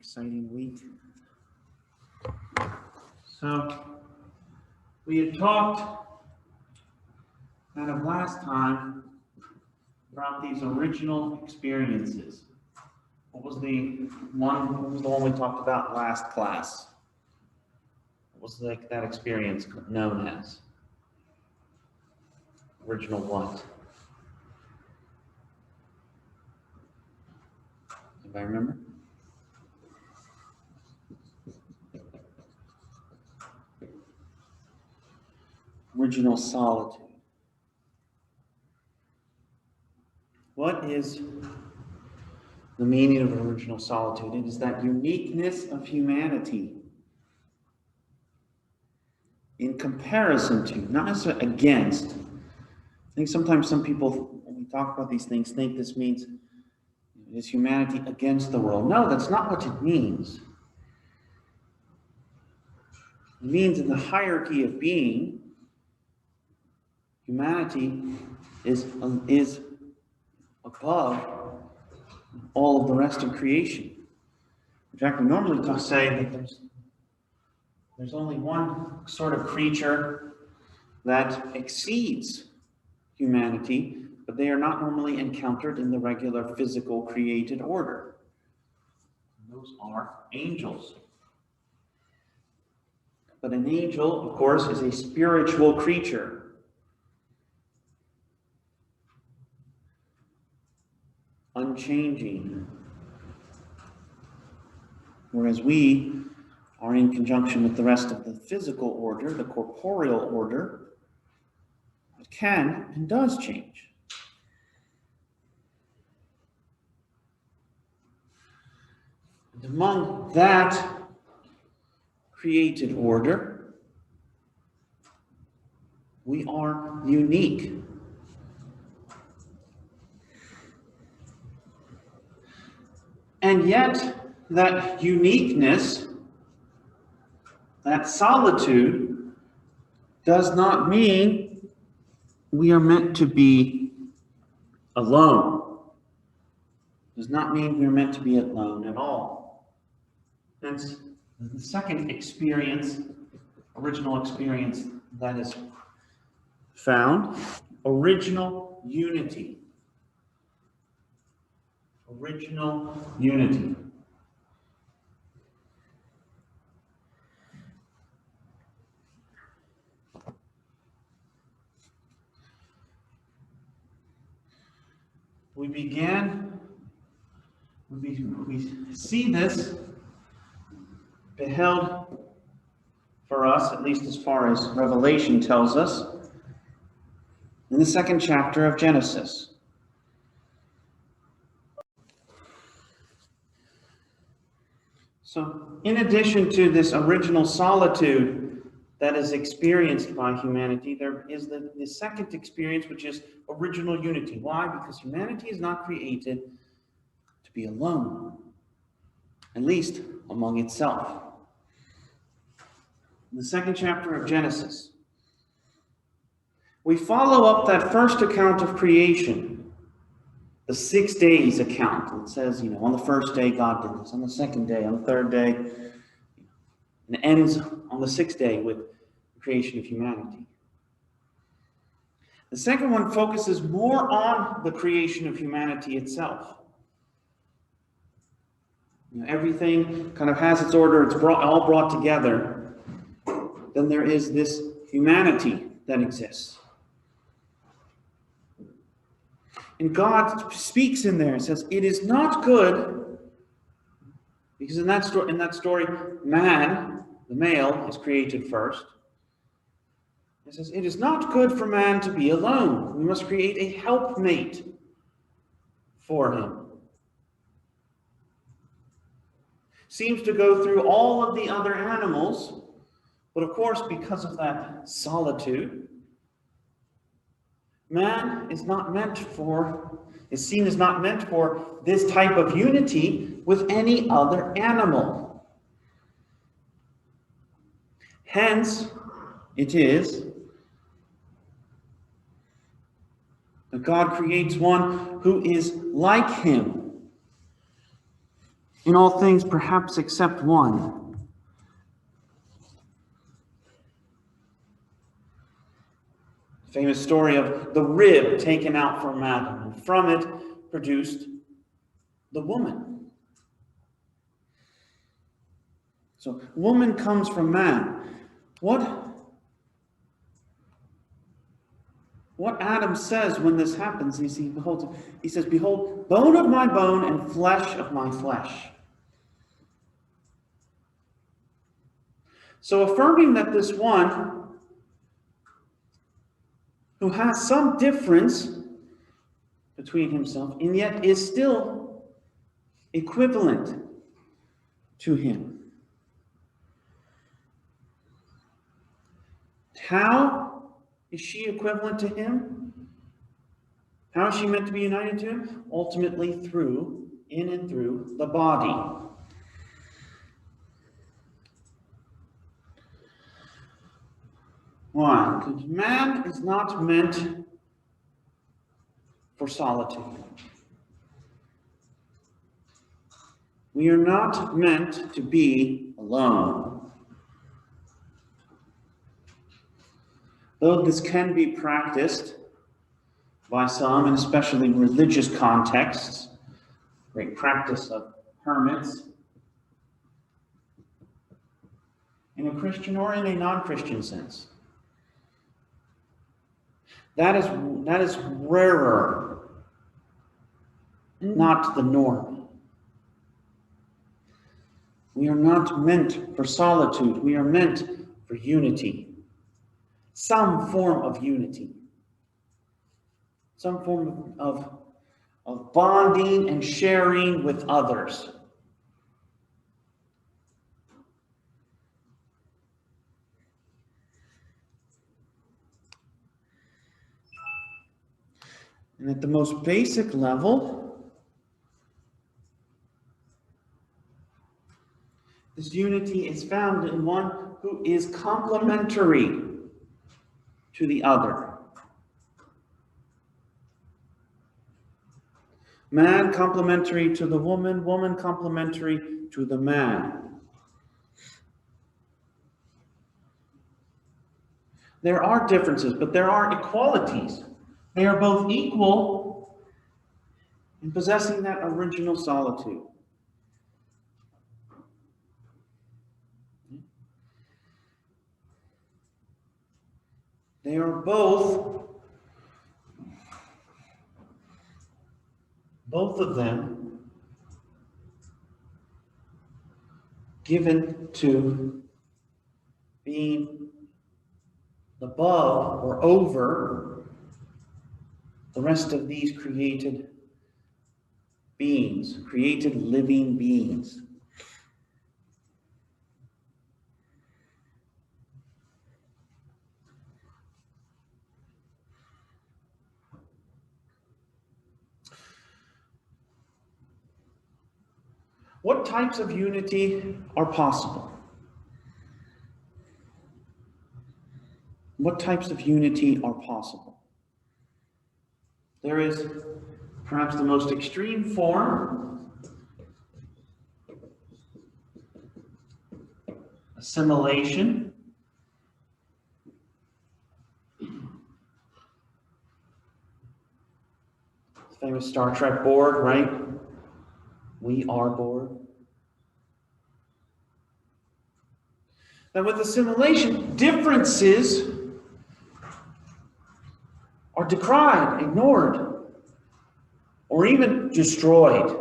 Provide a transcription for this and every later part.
exciting week. So we had talked kind of last time about these original experiences. What was the one we talked about last class? What was that experience known as? Original what? Anybody remember? Original solitude. What is the meaning of original solitude? It is that uniqueness of humanity in comparison to, not necessarily against. I think sometimes some people, when we talk about these things, think this means is humanity against the world. No, that's not what it means. It means in the hierarchy of being, humanity is above all of the rest of creation. In fact, we normally say that there's only one sort of creature that exceeds humanity, but they are not normally encountered in the regular physical created order. Those are angels. But an angel, of course, is a spiritual creature. Unchanging. Whereas we are in conjunction with the rest of the physical order, the corporeal order, it can and does change. And among that created order, we are unique. And yet, that uniqueness, that solitude, does not mean we are meant to be alone. Does not mean we're meant to be alone at all. That's the second experience, original experience that is found, original unity. Original unity. We see this beheld for us, at least as far as Revelation tells us, in the second chapter of Genesis. So, in addition to this original solitude that is experienced by humanity, there is the second experience, which is original unity. Why? Because humanity is not created to be alone, at least among itself. In the second chapter of Genesis, we follow up that first account of creation, the 6 days account. It says, on the first day God did this, on the second day, on the third day, and it ends on the 6th day with the creation of humanity. The second one focuses more on the creation of humanity itself. Everything kind of has its order, it's all brought together. Then there is this humanity that exists. And God speaks in there and says, it is not good, because in that story, man, the male, is created first. It says, it is not good for man to be alone. We must create a helpmate for him. Seems to go through all of the other animals, but of course, because of that solitude, man is seen as not meant for this type of unity with any other animal. Hence, it is that God creates one who is like him. in all things perhaps except one. Famous story of the rib taken out from Adam, and from it produced the woman. So woman comes from man. What Adam says when this happens is he says, behold, bone of my bone and flesh of my flesh. So affirming that this one who has some difference between himself and yet is still equivalent to him. How is she equivalent to him? How is she meant to be united to him? Ultimately in and through the body. Why? Because man is not meant for solitude. We are not meant to be alone. Though this can be practiced by some, and especially in religious contexts, great practice of hermits, in a Christian or in a non-Christian sense. That is rarer, not the norm. We are not meant for solitude. We are meant for unity. Some form of unity. Some form of bonding and sharing with others. And at the most basic level, this unity is found in one who is complementary to the other. Man complementary to the woman, woman complementary to the man. There are differences, but there are equalities. They are both equal in possessing that original solitude. They are both of them given to being above or over the rest of these created beings, created living beings. What types of unity are possible? What types of unity are possible? There is perhaps the most extreme form, assimilation. Famous Star Trek board, right? We are bored. Now with assimilation, differences are decried, ignored, or even destroyed.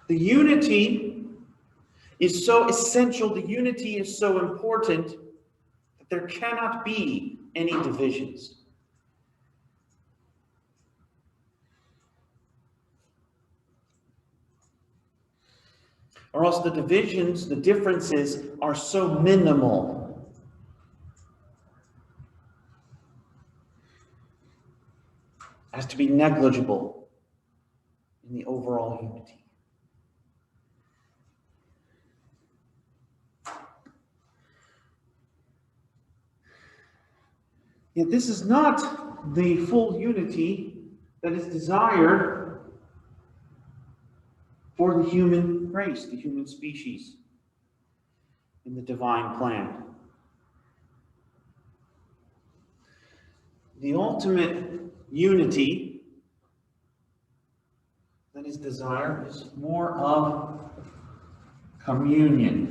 The unity is so essential, the unity is so important that there cannot be any divisions. Or else the divisions, the differences are so minimal as to be negligible in the overall unity. Yet this is not the full unity that is desired the human race, the human species in the divine plan. The ultimate unity that is desired is more of communion.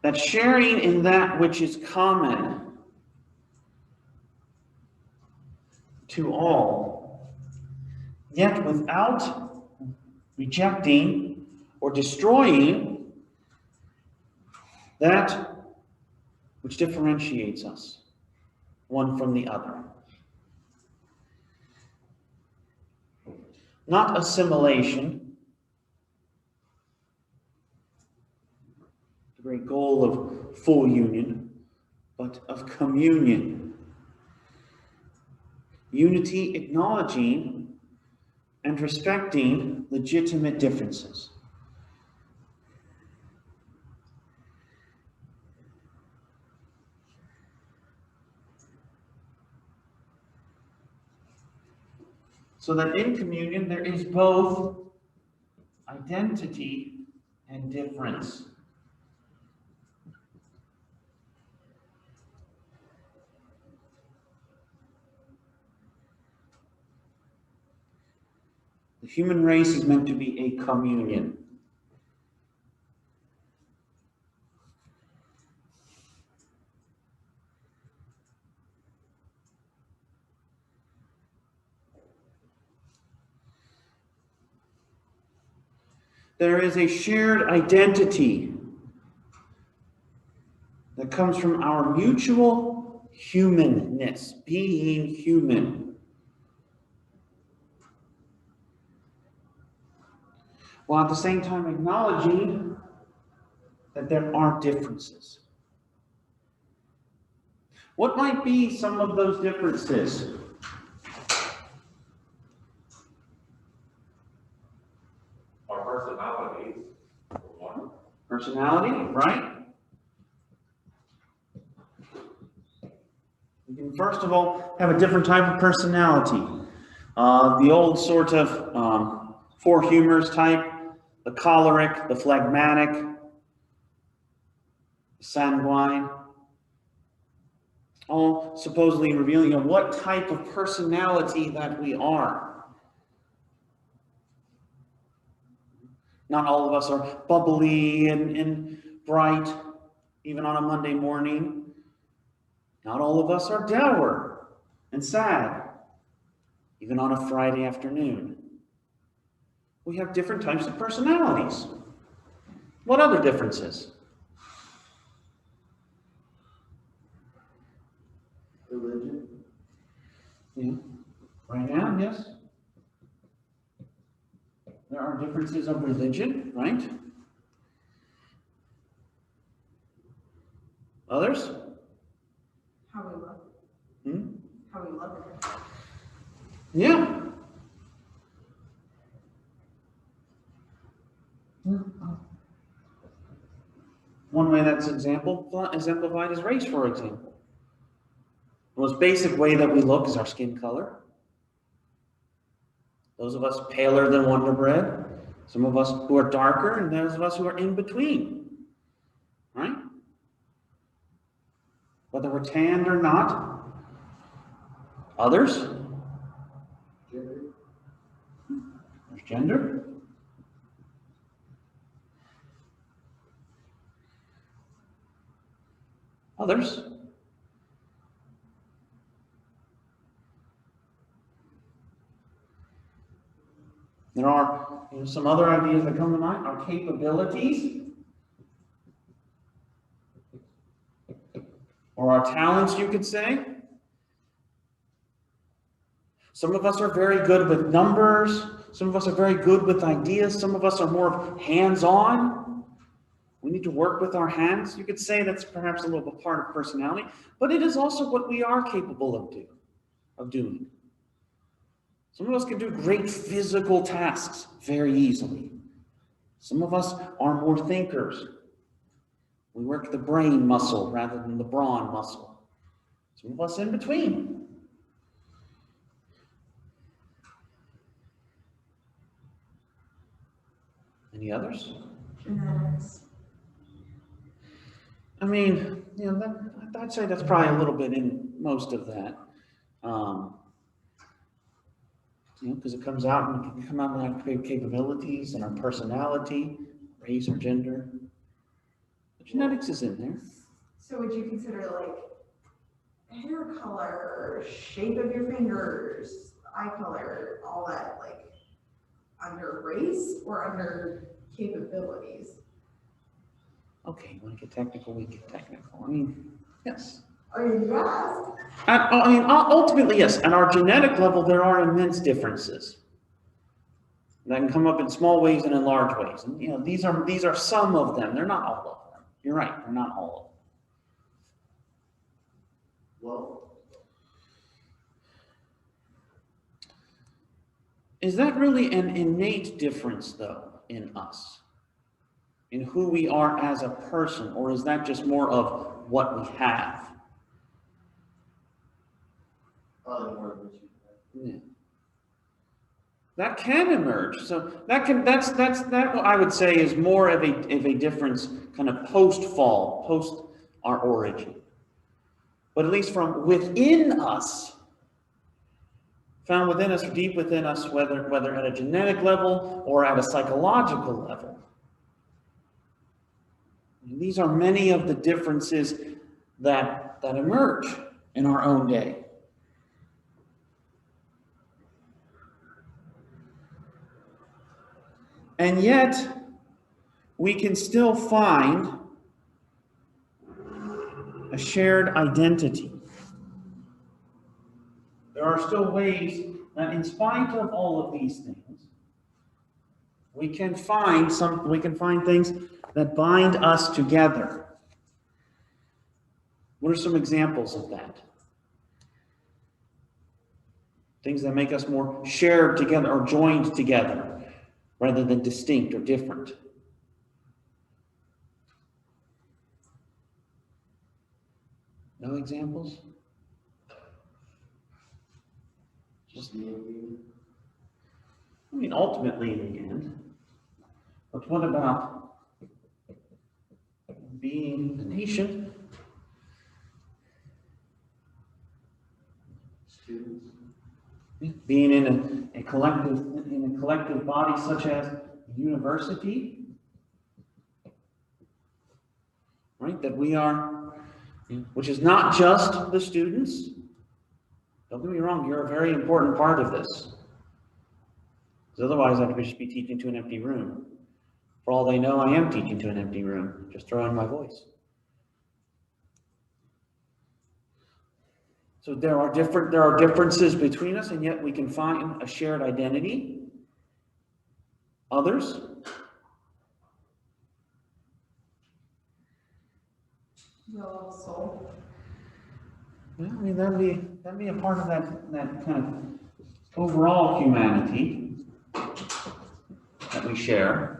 That sharing in that which is common to all, yet without rejecting or destroying that which differentiates us one from the other. Not assimilation, the great goal of full union, but of communion. Unity acknowledging and respecting legitimate differences. So that in communion there is both identity and difference. The human race is meant to be a communion. There is a shared identity that comes from our mutual humanness, being human. While at the same time acknowledging that there are differences. What might be some of those differences? Our personalities, for one. Personality, right? You can first of all have a different type of personality. The old sort of four humors type, the choleric, the phlegmatic, the sanguine, all supposedly revealing what type of personality that we are. Not all of us are bubbly and bright, even on a Monday morning. Not all of us are dour and sad, even on a Friday afternoon. We have different types of personalities. What other differences? Religion. Yeah. Right now, yes. There are differences of religion, right? Others? How we look. Hmm? How we look. Yeah. One way that's exemplified is race, for example. The most basic way that we look is our skin color. Those of us paler than Wonder Bread, some of us who are darker, and those of us who are in between, right? Whether we're tanned or not. Others? Gender. There's gender. Others? There are some other ideas that come to mind. Our capabilities, or our talents, you could say. Some of us are very good with numbers. Some of us are very good with ideas. Some of us are more hands-on. We need to work with our hands. You could say that's perhaps a little bit part of personality, but it is also what we are capable of doing. Some of us can do great physical tasks very easily. Some of us are more thinkers. We work the brain muscle rather than the brawn muscle. Some of us in between. Any others? Genetics. I mean, I'd say that's probably a little bit in most of that. Because it comes out and it can come out in our capabilities and our personality, race or gender. The genetics is in there. So would you consider like hair color, shape of your fingers, eye color, all that like under race or under capabilities? Okay, you want to get technical, we get technical. I mean, yes. I mean, you asked. Ultimately, yes. At our genetic level, there are immense differences that can come up in small ways and in large ways. And these are some of them. They're not all of them. You're right. They're not all of them. Well, Is that really an innate difference, though, in us, in who we are as a person, or is that just more of what we have? probably more than you. Yeah. That can emerge. So that I would say is more of a difference kind of post-fall, post our origin. But at least from within us, found within us, deep within us, whether at a genetic level or at a psychological level. And these are many of the differences that emerge in our own day. And yet, we can still find a shared identity. There are still ways that in spite of all of these things, we can find things that bind us together. What are some examples of that? Things that make us more shared together or joined together rather than distinct or different. No examples? Just being Ultimately in the end. But what about being a nation? students. Being in a collective body such as a university, right? That we are, which is not just the students. Don't get me wrong, you're a very important part of this. Because otherwise I could just be teaching to an empty room. For all they know, I am teaching to an empty room. Just throw in my voice. So there are differences between us, and yet we can find a shared identity. Others? Will of soul. Well, I mean, that'd be a part of that kind of overall humanity that we share.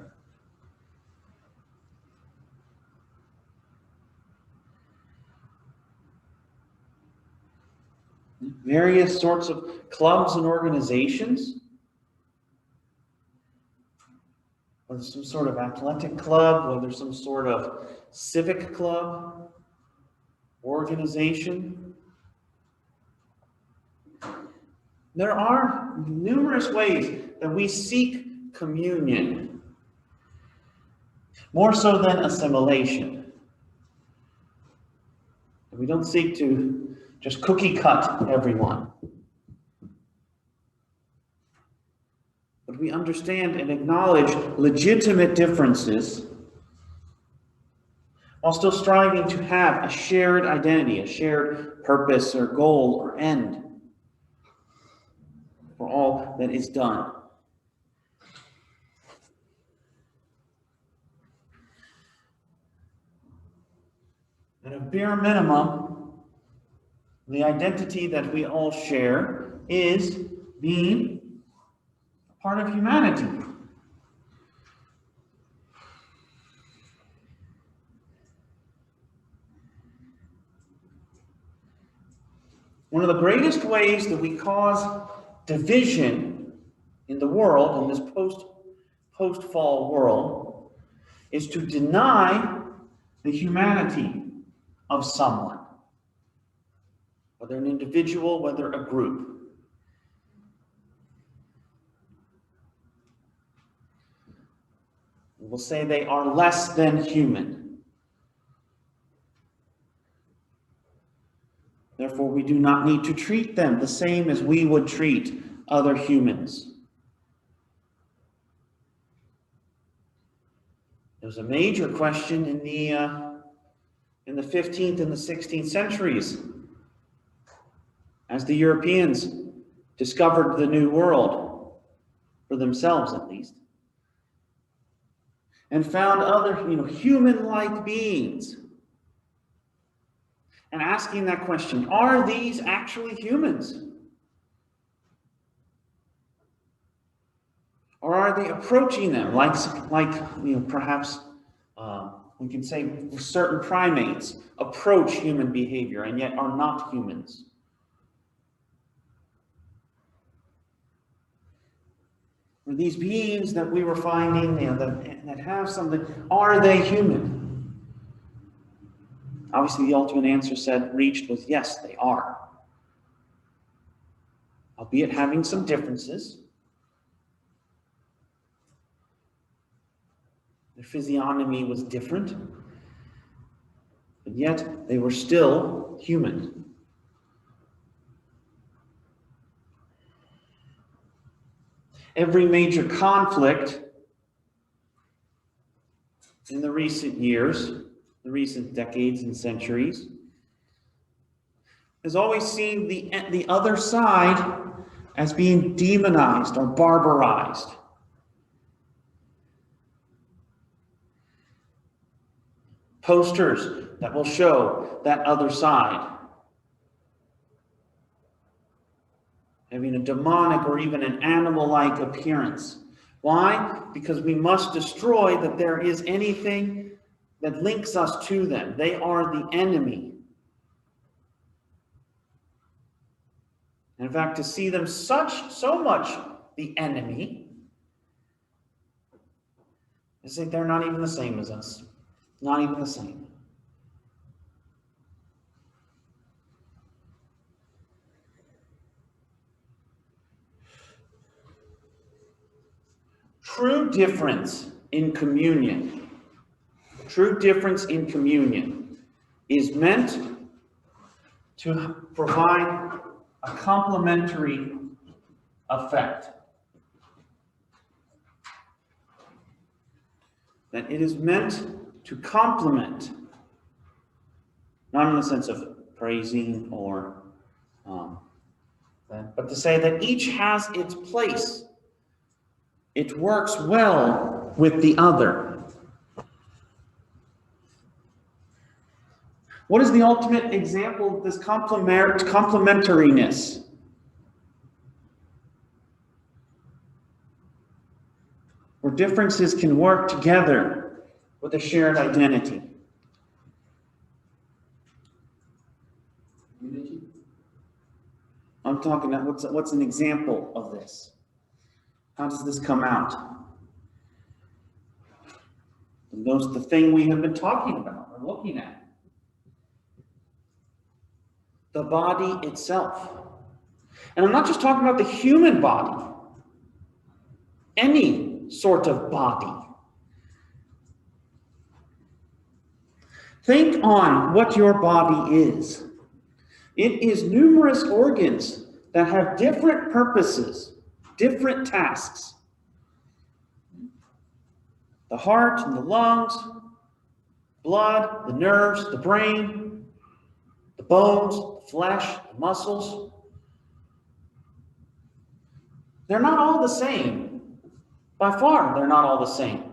Various sorts of clubs and organizations, whether some sort of athletic club, whether some sort of civic club, organization. There are numerous ways that we seek communion, more so than assimilation. We don't seek to just cookie cut everyone. But we understand and acknowledge legitimate differences while still striving to have a shared identity, a shared purpose or goal or end for all that is done. At a bare minimum, the identity that we all share is being part of humanity. One of the greatest ways that we cause division in the world, in this post-fall world, is to deny the humanity of someone, whether an individual, whether a group. We'll say they are less than human. Therefore, we do not need to treat them the same as we would treat other humans. It was a major question in the 15th and the 16th centuries, as the Europeans discovered the New World, for themselves at least, and found other, human-like beings. And asking that question, are these actually humans? Or are they approaching them like perhaps we can say certain primates approach human behavior and yet are not humans? Or these beings that we were finding, that have something, are they human? Obviously, the ultimate answer reached was yes, they are. Albeit having some differences. Their physiognomy was different, but yet they were still human. Every major conflict in the recent years, the recent decades and centuries, has always seen the other side as being demonized or barbarized. Posters that will show that other side having a demonic or even an animal-like appearance. Why? Because we must destroy that there is anything that links us to them. They are the enemy. In fact, to see them so much the enemy, is that they're not even the same as us. Not even the same. True difference in communion. True difference in communion is meant to provide a complementary effect. That it is meant to complement, not in the sense of praising or, but to say that each has its place. It works well with the other. What is the ultimate example of this complementariness? Where differences can work together with a shared identity. Unity? I'm talking about what's an example of this? How does this come out? And those the thing we have been talking about or looking at. The body itself. And I'm not just talking about the human body. Any sort of body. Think on what your body is. It is numerous organs that have different purposes, different tasks. The heart and the lungs, blood, the nerves, the brain, the bones, the flesh, the muscles. They're not all the same. By far, they're not all the same.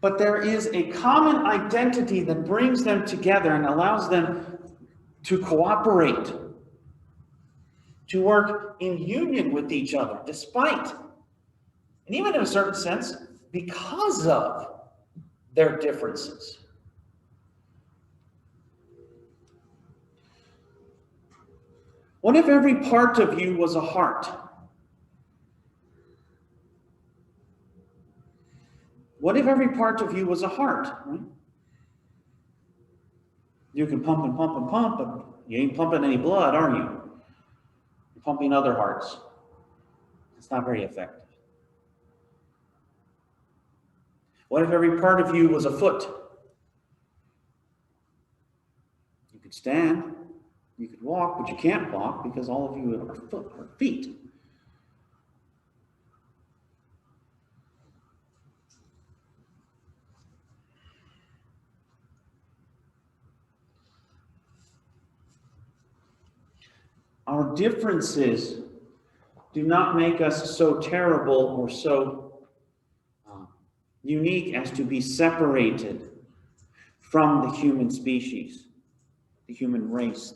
But there is a common identity that brings them together and allows them to cooperate, to work in union with each other, despite, and even in a certain sense, because of their differences. What if every part of you was a heart? What if every part of you was a heart? Right? You can pump and pump and pump, but you ain't pumping any blood, are you? You're pumping other hearts. It's not very effective. What if every part of you was a foot? You could stand, you could walk, but you can't walk because all of you are feet. Our differences do not make us so terrible or so unique as to be separated from the human species, the human race.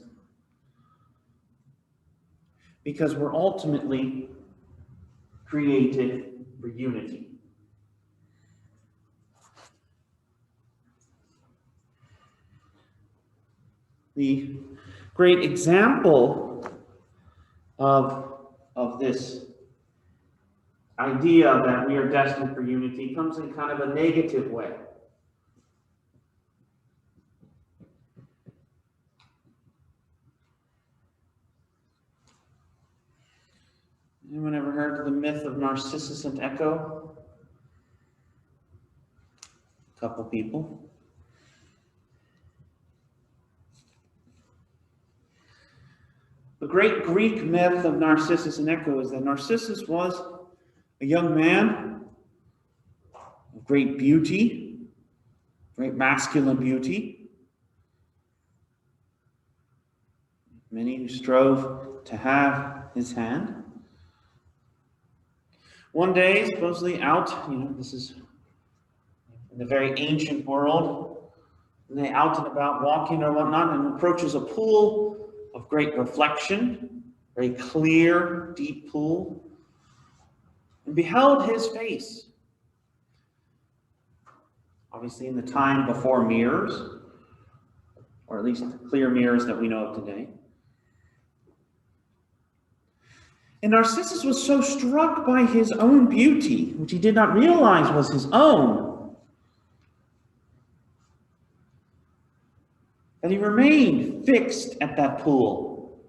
Because we're ultimately created for unity. The great example of this idea that we are destined for unity comes in kind of a negative way. Anyone ever heard of the myth of Narcissus and Echo? A couple people. The great Greek myth of Narcissus and Echo is that Narcissus was a young man of great beauty, great masculine beauty. Many who strove to have his hand. One day, supposedly out, this is in the very ancient world, and they out and about walking or whatnot, and approaches a pool of great reflection, very clear, deep pool, and beheld his face. Obviously in the time before mirrors, or at least clear mirrors that we know of today. And Narcissus was so struck by his own beauty, which he did not realize was his own, that he remained fixed at that pool,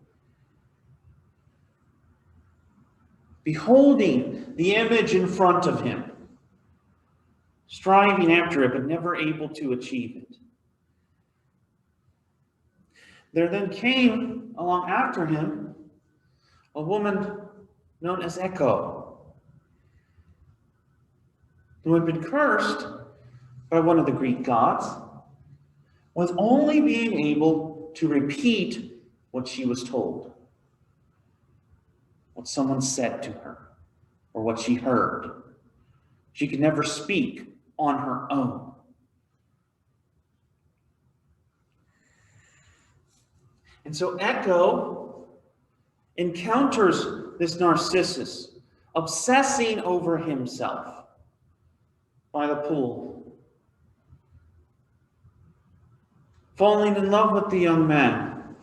beholding the image in front of him, striving after it, but never able to achieve it. There then came along after him a woman known as Echo, who had been cursed by one of the Greek gods, with only being able to repeat what she was told, what someone said to her, or what she heard. She could never speak on her own. And so Echo encounters this Narcissus, obsessing over himself by the pool, falling in love with the young man,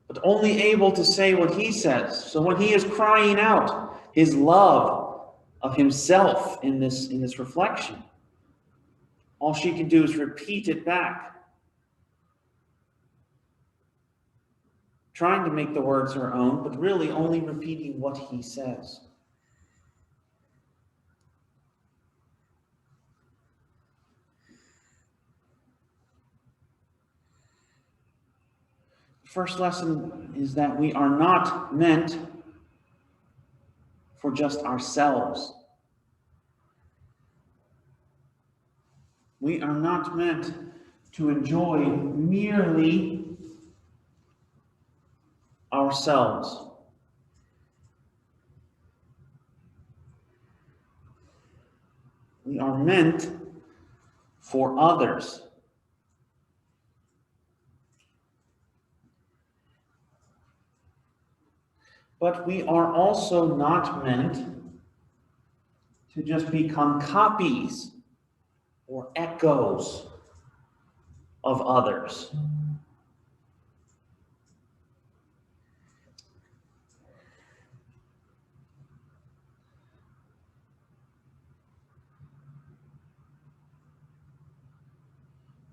but only able to say what he says. So when he is crying out his love of himself in this reflection, all she can do is repeat it back, trying to make the words her own, but really only repeating what he says. The first lesson is that we are not meant for just ourselves. We are not meant to enjoy merely ourselves. We are meant for others. But we are also not meant to just become copies or echoes of others.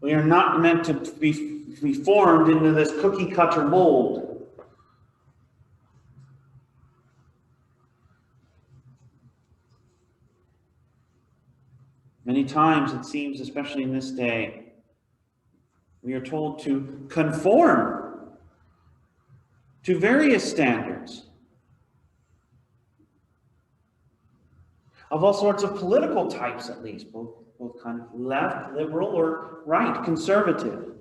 We are not meant to be formed into this cookie cutter mold. Many times it seems, especially in this day, we are told to conform to various standards of all sorts of political types, at least, both kind of left, liberal, or right, conservative.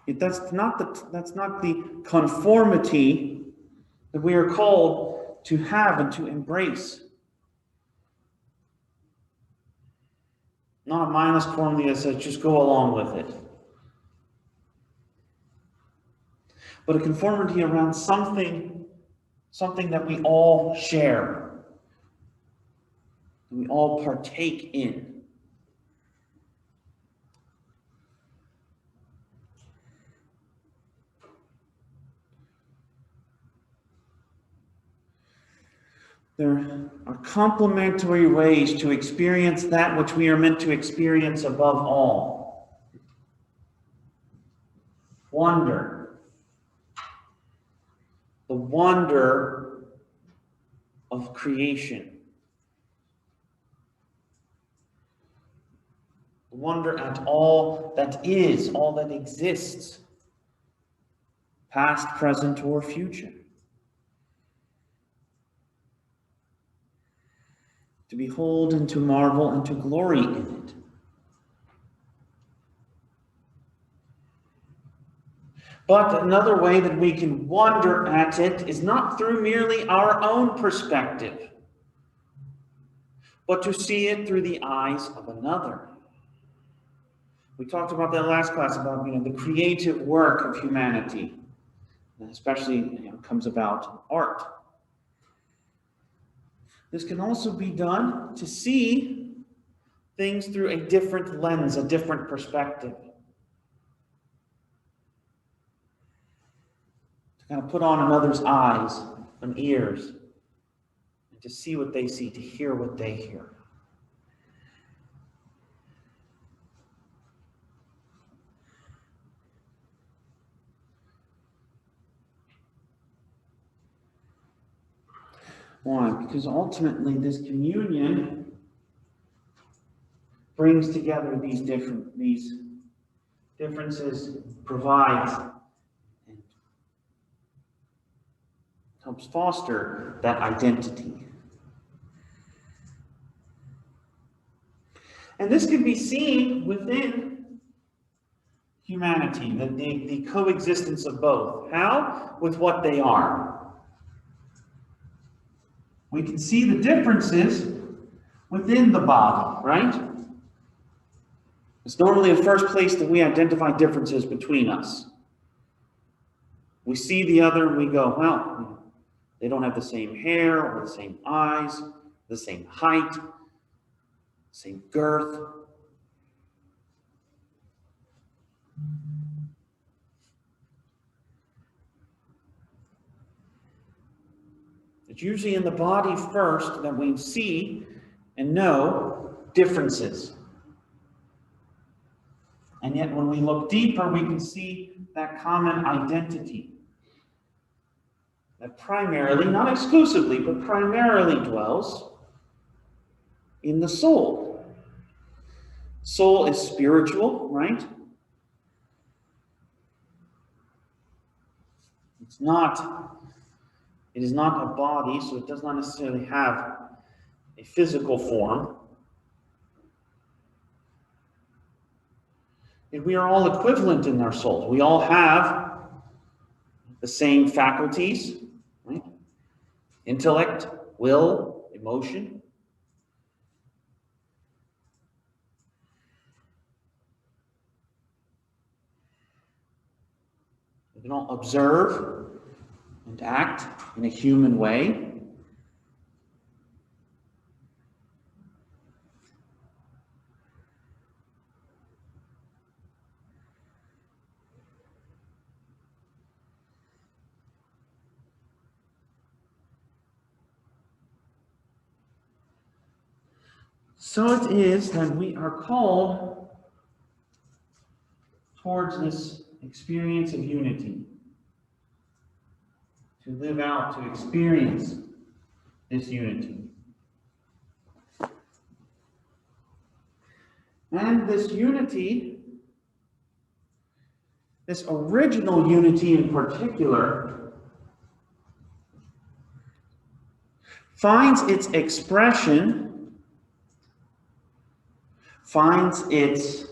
That's not the conformity that we are called to have and to embrace. Not a mindless conformity that says just go along with it. But a conformity around something that we all share, that we all partake in. There are complementary ways to experience that which we are meant to experience above all. Wonder. The wonder of creation. The wonder at all that is, all that exists, past, present, or future. To behold and to marvel and to glory in it. But another way that we can wonder at it is not through merely our own perspective, but to see it through the eyes of another. We talked about that last class about the creative work of humanity, and especially comes about art. This can also be done to see things through a different lens, a different perspective. To kind of put on another's eyes and ears, and to see what they see, to hear what they hear. Why? Because ultimately this communion brings together these differences, provides and helps foster that identity. And this can be seen within humanity, the coexistence of both. How? With what they are. We can see the differences within the body, right? It's normally the first place that we identify differences between us. We see the other and we go, well, they don't have the same hair or the same eyes, the same height, same girth. It's usually in the body first that we see and know differences. And yet when we look deeper, we can see that common identity that primarily, not exclusively, but primarily dwells in the soul. Soul is spiritual, right? It is not a body, so it does not necessarily have a physical form. And we are all equivalent in our souls. We all have the same faculties, right? Intellect, will, emotion. We can all observe and act in a human way. So it is that we are called towards this experience of unity, to live out, to experience this unity. And this unity, this original unity in particular, finds its expression, finds its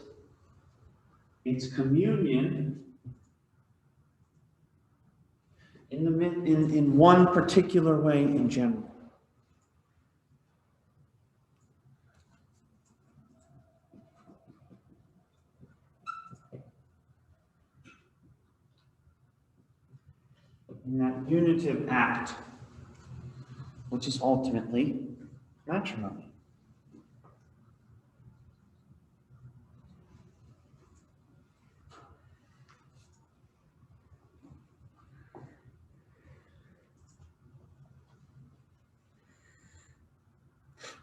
communion in one particular way in general. In that unitive act, which is ultimately matrimony.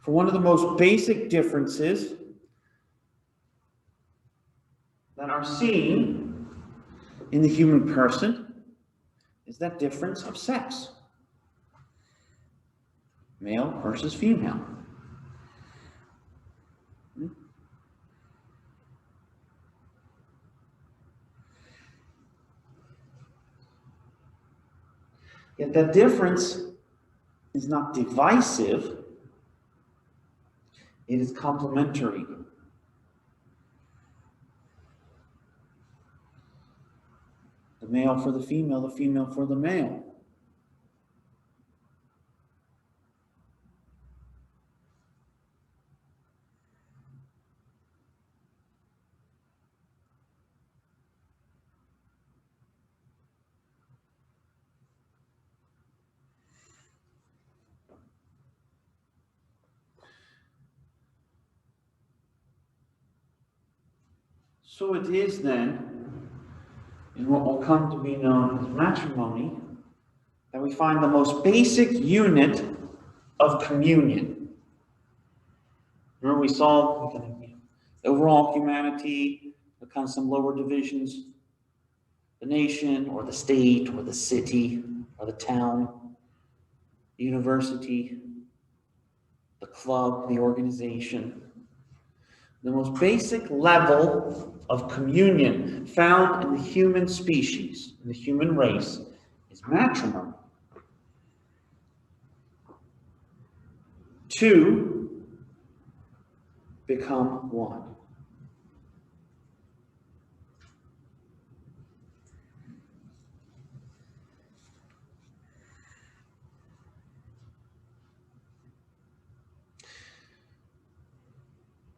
For one of the most basic differences that are seen in the human person is that difference of sex. Male versus female. Yet that difference is not divisive, it is complementary. The male for the female for the male. So it is then, in what will come to be known as matrimony, that we find the most basic unit of communion. Remember we saw the overall humanity, the kind of some lower divisions, the nation or the state or the city or the town, the university, the club, the organization. The most basic level of communion found in the human species, in the human race, is matrimony. Two become one.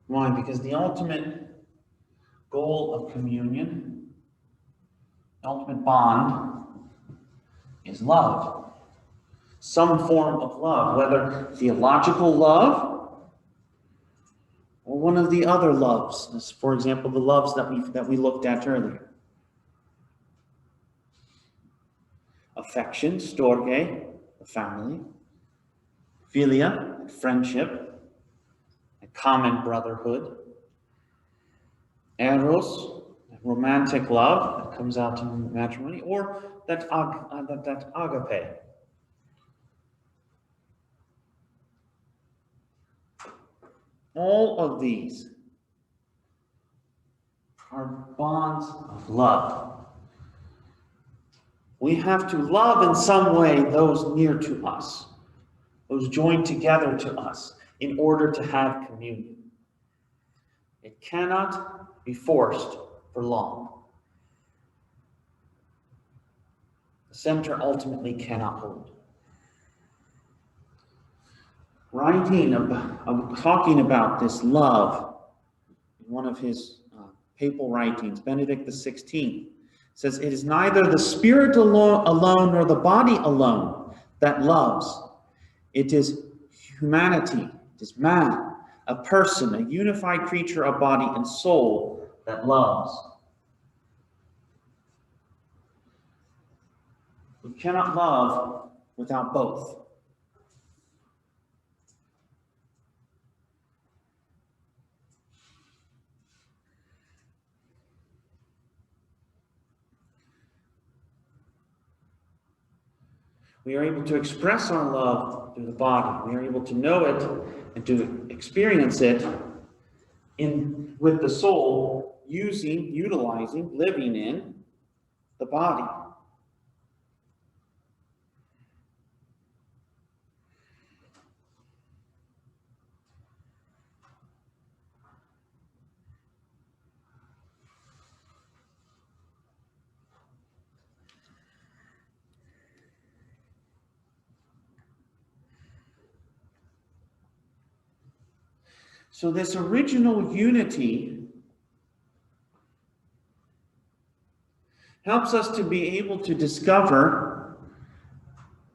Why? Because the ultimate goal of communion, the ultimate bond, is love. Some form of love, whether theological love or one of the other loves. As, for example, the loves that we looked at earlier. Affection, storge, the family. Philia, friendship. Common brotherhood, eros, romantic love that comes out in matrimony, or that agape. All of these are bonds of love. We have to love in some way those near to us, those joined together to us, in order to have communion. It cannot be forced for long. The center ultimately cannot hold. Talking about this love, in one of his papal writings, Benedict XVI says, it is neither the spirit alone nor the body alone that loves. It is humanity, it is man, a person, a unified creature of body and soul that loves. We cannot love without both. We are able to express our love through the body. We are able to know it and to experience it with the soul, utilizing, living in the body. So this original unity helps us to be able to discover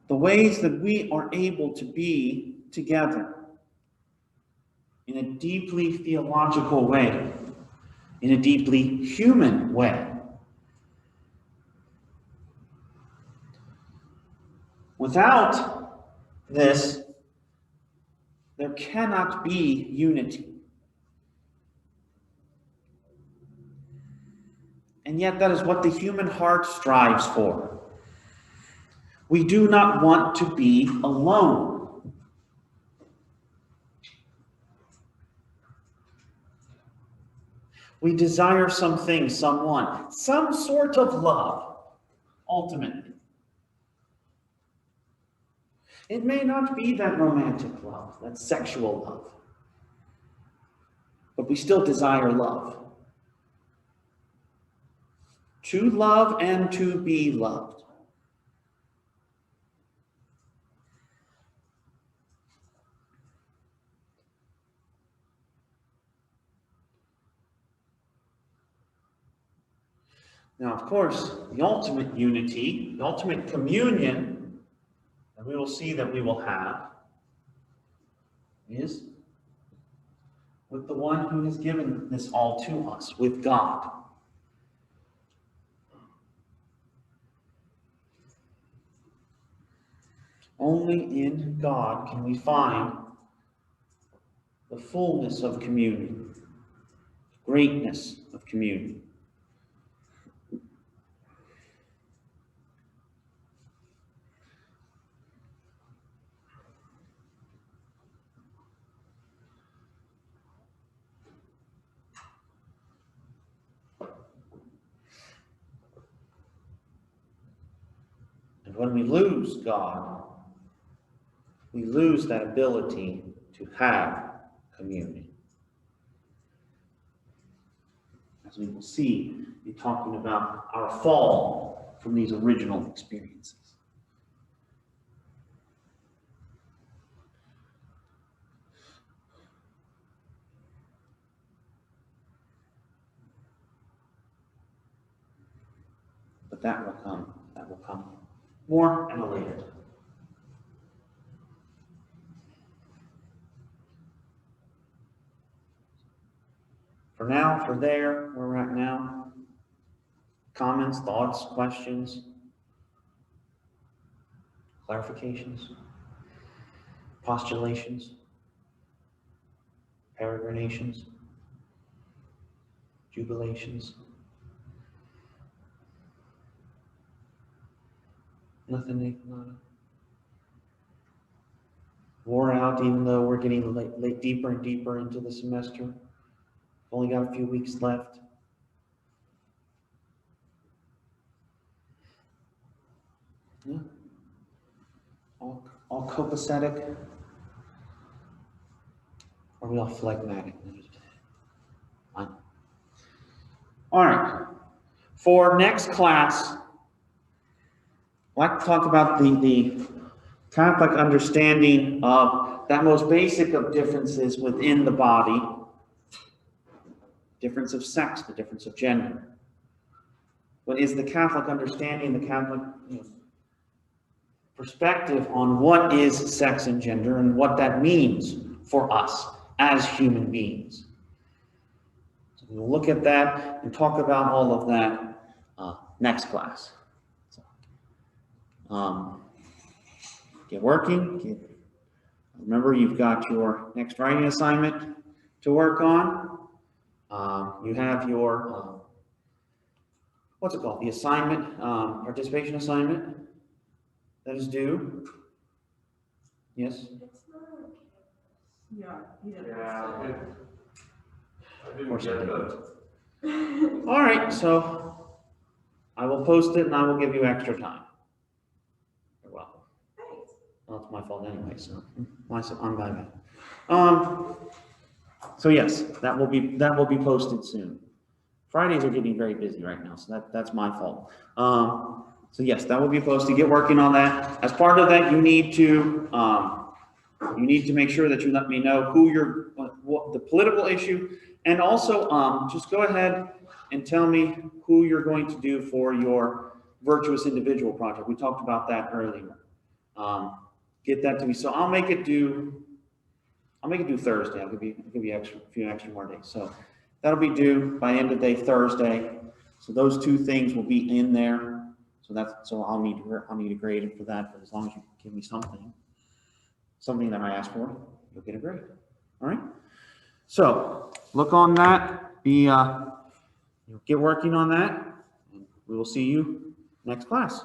the ways that we are able to be together in a deeply theological way, in a deeply human way. Without this, there cannot be unity. And yet that is what the human heart strives for. We do not want to be alone. We desire something, someone, some sort of love, ultimately. It may not be that romantic love, that sexual love, but we still desire love. To love and to be loved. Now, of course, the ultimate unity, the ultimate communion that we will see that we will have is with the one who has given this all to us, with God. Only in God can we find the fullness of communion, greatness of communion. And when we lose God, we lose that ability to have communion. As we will see in talking about our fall from these original experiences. But that will come more at a later time. For now, where we're at now, comments, thoughts, questions, clarifications, postulations, peregrinations, jubilations. Nothing, Nathan? Wore out, even though we're getting late, deeper and deeper into the semester. Only got a few weeks left. Yeah. All copacetic? Or are we all phlegmatic? Fine. All right. For next class, I'd like to talk about the kind of like understanding of that most basic of differences within the body. Difference of sex, the difference of gender. what is the Catholic understanding, the Catholic perspective on what is sex and gender and what that means for us as human beings. So we'll look at that and talk about all of that next class. Get working. Remember, you've got your next writing assignment to work on. You have your, what's it called? The assignment, participation assignment that is due. Yes? Yeah, you didn't. Yeah, I didn't course I get didn't. the, All right, so I will post it and I will give you extra time. You're welcome. Thanks. Well, it's my fault anyway, so I'm bad. So yes, that will be posted soon. Fridays are getting very busy right now, so that's my fault. So yes, that will be posted. Get working on that. As part of that, you need to make sure that you let me know who what the political issue, and also just go ahead and tell me who you're going to do for your virtuous individual project. We talked about that earlier. Get that to me. So I'll make it due Thursday. I'll give you a few extra more days. So that'll be due by end of day Thursday. So those two things will be in there. So I'll need a grade for that. But as long as you give me something that I asked for, you'll get a grade. All right. So look on that. Get working on that. And we will see you next class.